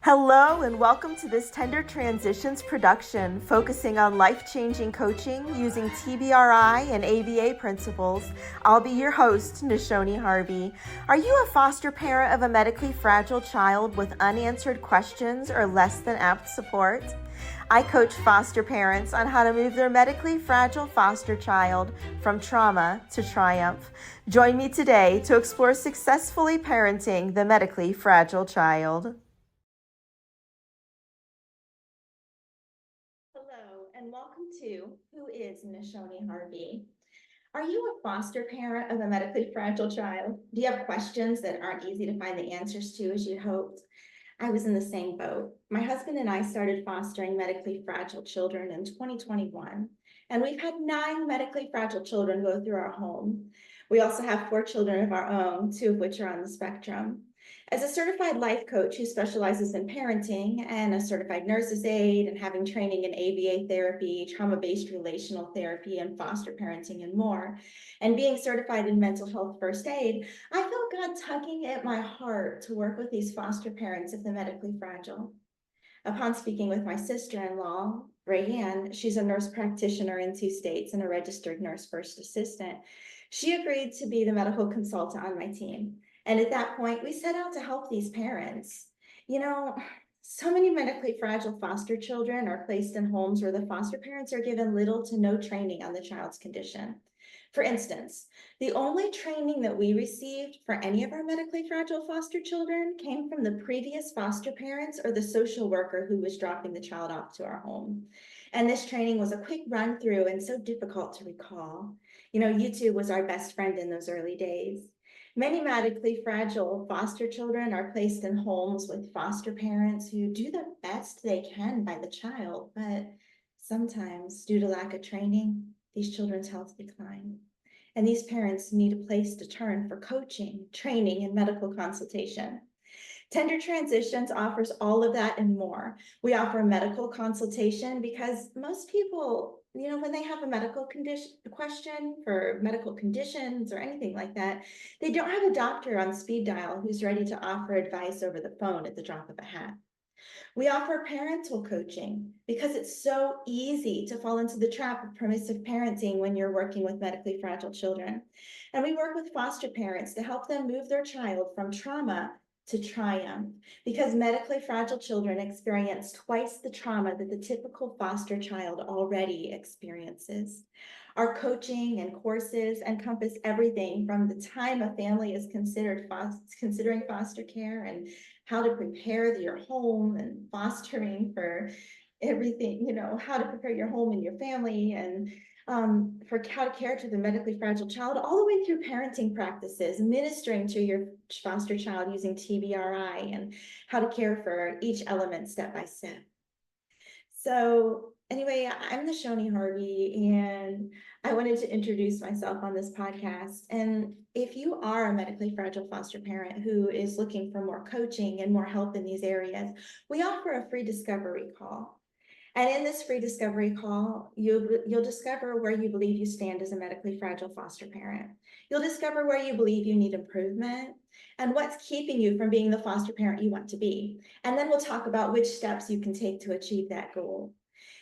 Hello and welcome to this Tender Transitions production focusing on life-changing coaching using TBRI and ABA principles. I'll be your host, Nishoni Harvey. Are you a foster parent of a medically fragile child with unanswered questions or less than apt support? I coach foster parents on how to move their medically fragile foster child from trauma to triumph. Join me today to explore successfully parenting the medically fragile child. Hello, and welcome to Who is Nishoni Harvey? Are you a foster parent of a medically fragile child? Do you have questions that aren't easy to find the answers to as you'd hoped? I was in the same boat. My husband and I started fostering medically fragile children in 2021, and we've had 9 medically fragile children go through our home. We also have 4 children of our own, 2 of which are on the spectrum. As a certified life coach who specializes in parenting and a certified nurse's aide and having training in ABA therapy, trauma-based relational therapy, and foster parenting and more, and being certified in mental health first aid, I felt God tugging at my heart to work with these foster parents of the medically fragile. Upon speaking with my sister-in-law, Rayanne, she's a nurse practitioner in 2 states and a registered nurse first assistant, she agreed to be the medical consultant on my team. And at that point, we set out to help these parents. You know, so many medically fragile foster children are placed in homes where the foster parents are given little to no training on the child's condition. For instance, the only training that we received for any of our medically fragile foster children came from the previous foster parents or the social worker who was dropping the child off to our home. And this training was a quick run through and so difficult to recall. You know, YouTube was our best friend in those early days. Many medically fragile foster children are placed in homes with foster parents who do the best they can by the child, but sometimes, due to lack of training, these children's health decline. And these parents need a place to turn for coaching, training, and medical consultation. Tender Transitions offers all of that and more. We offer medical consultation because most people, you know, when they have a medical question for medical conditions or anything like that, they don't have a doctor on speed dial who's ready to offer advice over the phone at the drop of a hat. We offer parental coaching because it's so easy to fall into the trap of permissive parenting when you're working with medically fragile children. And we work with foster parents to help them move their child from trauma to triumph, because medically fragile children experience twice the trauma that the typical foster child already experiences. Our coaching and courses encompass everything from the time a family is considering foster care and how to prepare your home and fostering for everything, you know, how to prepare your home and your family and for how to care to the medically fragile child, all the way through parenting practices, ministering to your foster child using TBRI and how to care for each element step by step. So anyway, I'm Nishoni Harvey, and I wanted to introduce myself on this podcast. And if you are a medically fragile foster parent who is looking for more coaching and more help in these areas, we offer a free discovery call. And in this free discovery call, you'll discover where you believe you stand as a medically fragile foster parent. You'll discover where you believe you need improvement and what's keeping you from being the foster parent you want to be. And then we'll talk about which steps you can take to achieve that goal.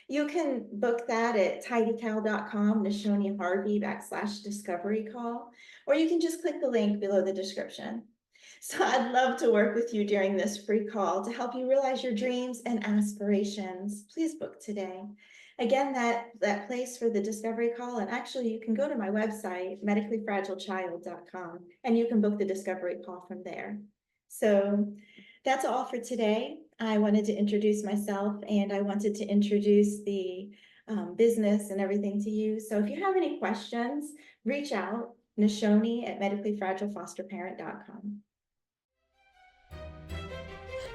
You can book that at tidycal.com, Nishoni Harvey /discovery call, or you can just click the link below the description. So I'd love to work with you during this free call to help you realize your dreams and aspirations. Please book today. Again, that place for the discovery call, and actually you can go to my website, medicallyfragilechild.com, and you can book the discovery call from there. So that's all for today. I wanted to introduce myself, and I wanted to introduce the business and everything to you. So if you have any questions, reach out, Nishoni at medicallyfragilefosterparent.com.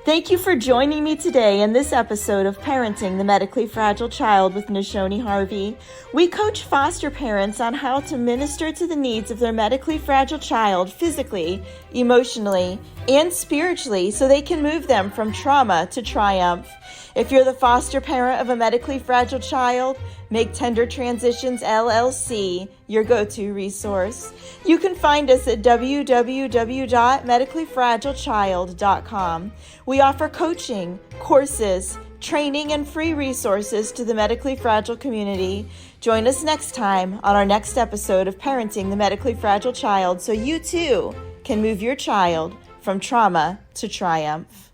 Thank you for joining me today in this episode of Parenting the Medically Fragile Child with Nishoni Harvey. We coach foster parents on how to minister to the needs of their medically fragile child physically, emotionally, and spiritually so they can move them from trauma to triumph. If you're the foster parent of a medically fragile child, make Tender Transitions LLC your go-to resource. You can find us at www.medicallyfragilechild.com. We offer coaching, courses, training, and free resources to the medically fragile community. Join us next time on our next episode of Parenting the Medically Fragile Child so you too can move your child from trauma to triumph.